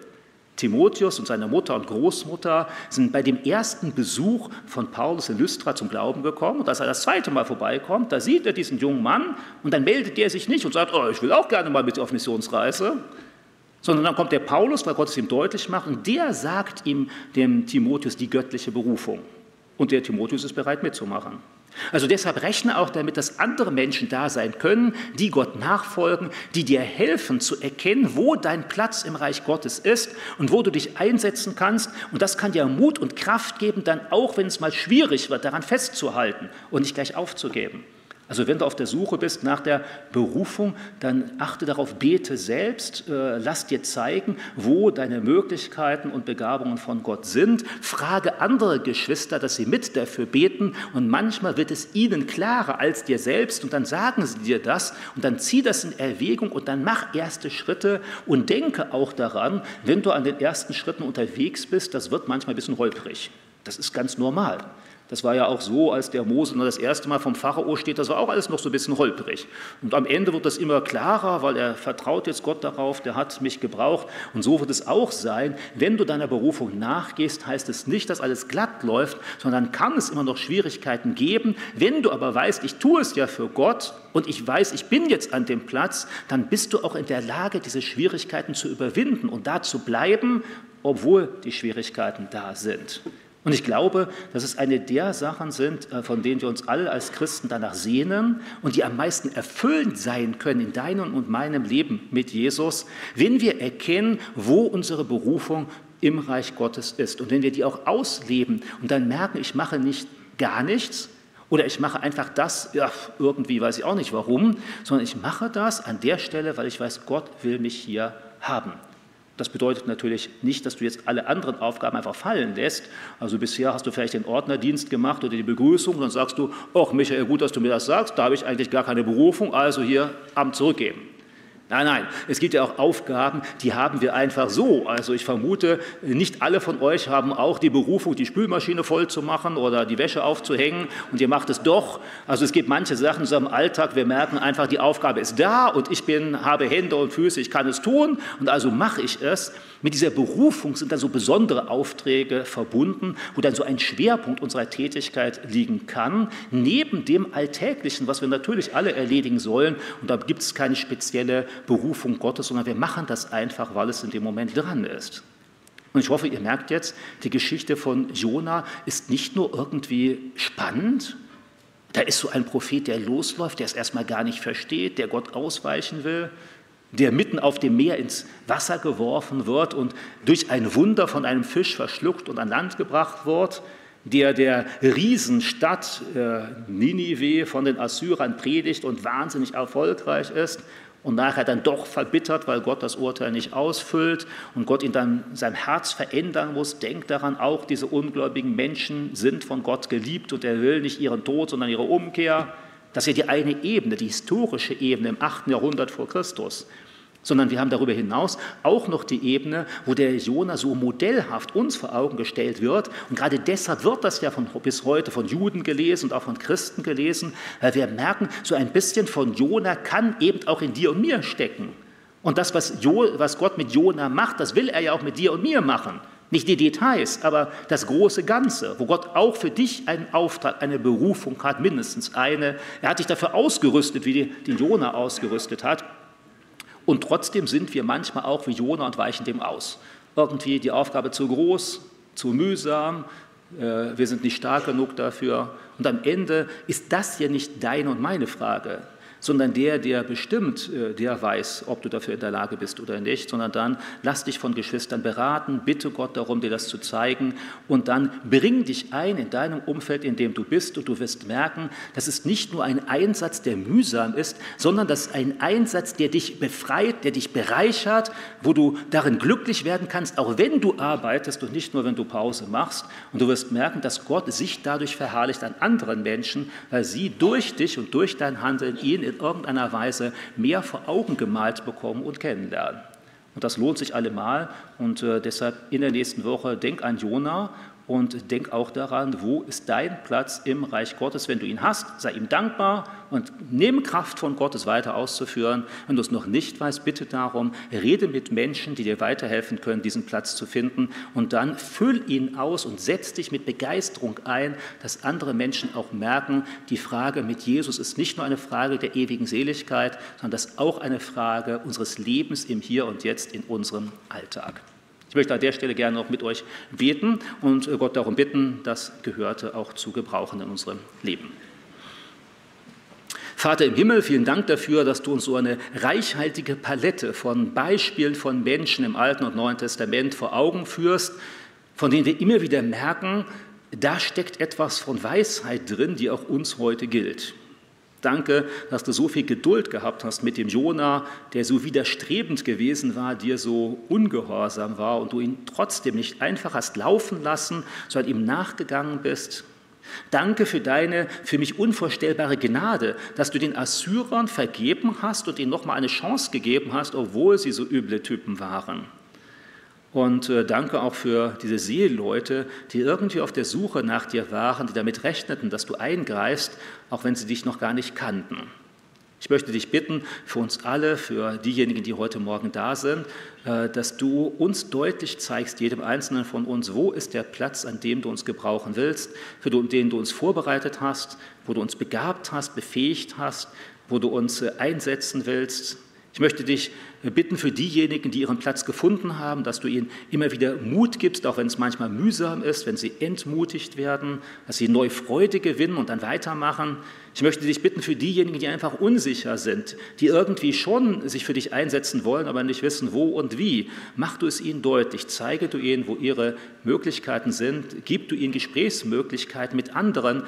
Timotheus und seine Mutter und Großmutter sind bei dem ersten Besuch von Paulus in Lystra zum Glauben gekommen. Und als er das zweite Mal vorbeikommt, da sieht er diesen jungen Mann und dann meldet er sich nicht und sagt, oh, ich will auch gerne mal mit auf Missionsreise. Sondern dann kommt der Paulus, weil Gott es ihm deutlich macht, und der sagt ihm, dem Timotheus, die göttliche Berufung. Und der Timotheus ist bereit mitzumachen. Also deshalb rechne auch damit, dass andere Menschen da sein können, die Gott nachfolgen, die dir helfen zu erkennen, wo dein Platz im Reich Gottes ist und wo du dich einsetzen kannst. Und das kann dir Mut und Kraft geben, dann auch, wenn es mal schwierig wird, daran festzuhalten und nicht gleich aufzugeben. Also wenn du auf der Suche bist nach der Berufung, dann achte darauf, bete selbst, lass dir zeigen, wo deine Möglichkeiten und Begabungen von Gott sind. Frage andere Geschwister, dass sie mit dafür beten und manchmal wird es ihnen klarer als dir selbst und dann sagen sie dir das und dann zieh das in Erwägung und dann mach erste Schritte und denke auch daran, wenn du an den ersten Schritten unterwegs bist, das wird manchmal ein bisschen holprig. Das ist ganz normal. Das war ja auch so, als der Mose nur das erste Mal vom Pharao steht, das war auch alles noch so ein bisschen holprig. Und am Ende wird das immer klarer, weil er vertraut jetzt Gott darauf, der hat mich gebraucht. Und so wird es auch sein, wenn du deiner Berufung nachgehst, heißt es nicht, dass alles glatt läuft, sondern kann es immer noch Schwierigkeiten geben. Wenn du aber weißt, ich tue es ja für Gott und ich weiß, ich bin jetzt an dem Platz, dann bist du auch in der Lage, diese Schwierigkeiten zu überwinden und da zu bleiben, obwohl die Schwierigkeiten da sind. Und ich glaube, dass es eine der Sachen sind, von denen wir uns alle als Christen danach sehnen und die am meisten erfüllend sein können in deinem und meinem Leben mit Jesus, wenn wir erkennen, wo unsere Berufung im Reich Gottes ist und wenn wir die auch ausleben und dann merken, ich mache nicht gar nichts oder ich mache einfach das, ja, irgendwie weiß ich auch nicht warum, sondern ich mache das an der Stelle, weil ich weiß, Gott will mich hier haben. Das bedeutet natürlich nicht, dass du jetzt alle anderen Aufgaben einfach fallen lässt. Also bisher hast du vielleicht den Ordnerdienst gemacht oder die Begrüßung und dann sagst du, ach Michael, gut, dass du mir das sagst, da habe ich eigentlich gar keine Berufung, also hier Amt zurückgeben. Nein, nein, es gibt ja auch Aufgaben, die haben wir einfach so. Also ich vermute, nicht alle von euch haben auch die Berufung, die Spülmaschine voll zu machen oder die Wäsche aufzuhängen und ihr macht es doch. Also es gibt manche Sachen so im Alltag, wir merken einfach, die Aufgabe ist da und ich habe Hände und Füße, ich kann es tun und also mache ich es. Mit dieser Berufung sind dann so besondere Aufträge verbunden, wo dann so ein Schwerpunkt unserer Tätigkeit liegen kann, neben dem Alltäglichen, was wir natürlich alle erledigen sollen. Und da gibt es keine spezielle Berufung Gottes, sondern wir machen das einfach, weil es in dem Moment dran ist. Und ich hoffe, ihr merkt jetzt, die Geschichte von Jona ist nicht nur irgendwie spannend. Da ist so ein Prophet, der losläuft, der es erstmal gar nicht versteht, der Gott ausweichen will, der mitten auf dem Meer ins Wasser geworfen wird und durch ein Wunder von einem Fisch verschluckt und an Land gebracht wird, der Riesenstadt Ninive von den Assyrern predigt und wahnsinnig erfolgreich ist und nachher dann doch verbittert, weil Gott das Urteil nicht ausfüllt und Gott ihn dann sein Herz verändern muss. Denkt daran, auch diese ungläubigen Menschen sind von Gott geliebt und er will nicht ihren Tod, sondern ihre Umkehr. Das ist ja die eine Ebene, die historische Ebene im 8. Jahrhundert vor Christus. Sondern wir haben darüber hinaus auch noch die Ebene, wo der Jona so modellhaft uns vor Augen gestellt wird. Und gerade deshalb wird das ja bis heute von Juden gelesen und auch von Christen gelesen, weil wir merken, so ein bisschen von Jona kann eben auch in dir und mir stecken. Und das, was Gott mit Jona macht, das will er ja auch mit dir und mir machen. Nicht die Details, aber das große Ganze, wo Gott auch für dich einen Auftrag, eine Berufung hat, mindestens eine. Er hat dich dafür ausgerüstet, wie den Jona ausgerüstet hat. Und trotzdem sind wir manchmal auch wie Jona und weichen dem aus. Irgendwie die Aufgabe zu groß, zu mühsam, wir sind nicht stark genug dafür. Und am Ende ist das ja nicht deine und meine Frage, sondern der bestimmt, der weiß, ob du dafür in der Lage bist oder nicht, sondern dann lass dich von Geschwistern beraten, bitte Gott darum, dir das zu zeigen und dann bring dich ein in deinem Umfeld, in dem du bist und du wirst merken, das ist nicht nur ein Einsatz, der mühsam ist, sondern das ist ein Einsatz, der dich befreit, der dich bereichert, wo du darin glücklich werden kannst, auch wenn du arbeitest und nicht nur, wenn du Pause machst und du wirst merken, dass Gott sich dadurch verherrlicht an anderen Menschen, weil sie durch dich und durch dein Handeln ihn in irgendeiner Weise mehr vor Augen gemalt bekommen und kennenlernen. Und das lohnt sich allemal und deshalb in der nächsten Woche denk an Jona und denk auch daran, wo ist dein Platz im Reich Gottes. Wenn du ihn hast, sei ihm dankbar und nimm Kraft von Gottes weiter auszuführen. Wenn du es noch nicht weißt, bitte darum, rede mit Menschen, die dir weiterhelfen können, diesen Platz zu finden, und dann füll ihn aus und setz dich mit Begeisterung ein, dass andere Menschen auch merken, die Frage mit Jesus ist nicht nur eine Frage der ewigen Seligkeit, sondern das ist auch eine Frage unseres Lebens im Hier und Jetzt in unserem Alltag. Ich möchte an der Stelle gerne noch mit euch beten und Gott darum bitten, das Gehörte auch zu gebrauchen in unserem Leben. Vater im Himmel, vielen Dank dafür, dass du uns so eine reichhaltige Palette von Beispielen von Menschen im Alten und Neuen Testament vor Augen führst, von denen wir immer wieder merken, da steckt etwas von Weisheit drin, die auch uns heute gilt. Danke, dass du so viel Geduld gehabt hast mit dem Jona, der so widerstrebend gewesen war, dir so ungehorsam war und du ihn trotzdem nicht einfach hast laufen lassen, sondern ihm nachgegangen bist. Danke für deine für mich unvorstellbare Gnade, dass du den Assyrern vergeben hast und ihnen nochmal eine Chance gegeben hast, obwohl sie so üble Typen waren. Und danke auch für diese Seeleute, die irgendwie auf der Suche nach dir waren, die damit rechneten, dass du eingreifst, auch wenn sie dich noch gar nicht kannten. Ich möchte dich bitten, für uns alle, für diejenigen, die heute Morgen da sind, dass du uns deutlich zeigst, jedem Einzelnen von uns, wo ist der Platz, an dem du uns gebrauchen willst, für den du uns vorbereitet hast, wo du uns begabt hast, befähigt hast, wo du uns einsetzen willst. Ich möchte dich bitten für diejenigen, die ihren Platz gefunden haben, dass du ihnen immer wieder Mut gibst, auch wenn es manchmal mühsam ist, wenn sie entmutigt werden, dass sie neue Freude gewinnen und dann weitermachen. Ich möchte dich bitten für diejenigen, die einfach unsicher sind, die irgendwie schon sich für dich einsetzen wollen, aber nicht wissen, wo und wie. Mach du es ihnen deutlich, zeige du ihnen, wo ihre Möglichkeiten sind, gib du ihnen Gesprächsmöglichkeiten mit anderen,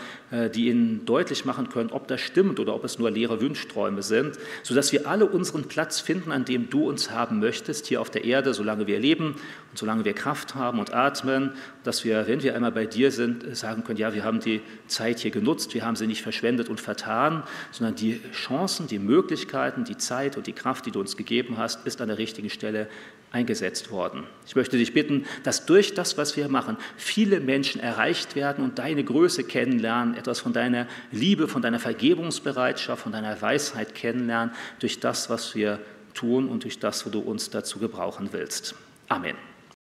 die ihnen deutlich machen können, ob das stimmt oder ob es nur leere Wunschträume sind, sodass wir alle unseren Platz finden, an dem du uns haben möchtest, hier auf der Erde, solange wir leben und solange wir Kraft haben und atmen, dass wir, wenn wir einmal bei dir sind, sagen können, ja, wir haben die Zeit hier genutzt, wir haben sie nicht verschwendet und vertan, sondern die Chancen, die Möglichkeiten, die Zeit und die Kraft, die du uns gegeben hast, ist an der richtigen Stelle eingesetzt worden. Ich möchte dich bitten, dass durch das, was wir machen, viele Menschen erreicht werden und deine Größe kennenlernen, etwas von deiner Liebe, von deiner Vergebungsbereitschaft, von deiner Weisheit kennenlernen, durch das, was wir tun und durch das, wo du uns dazu gebrauchen willst. Amen.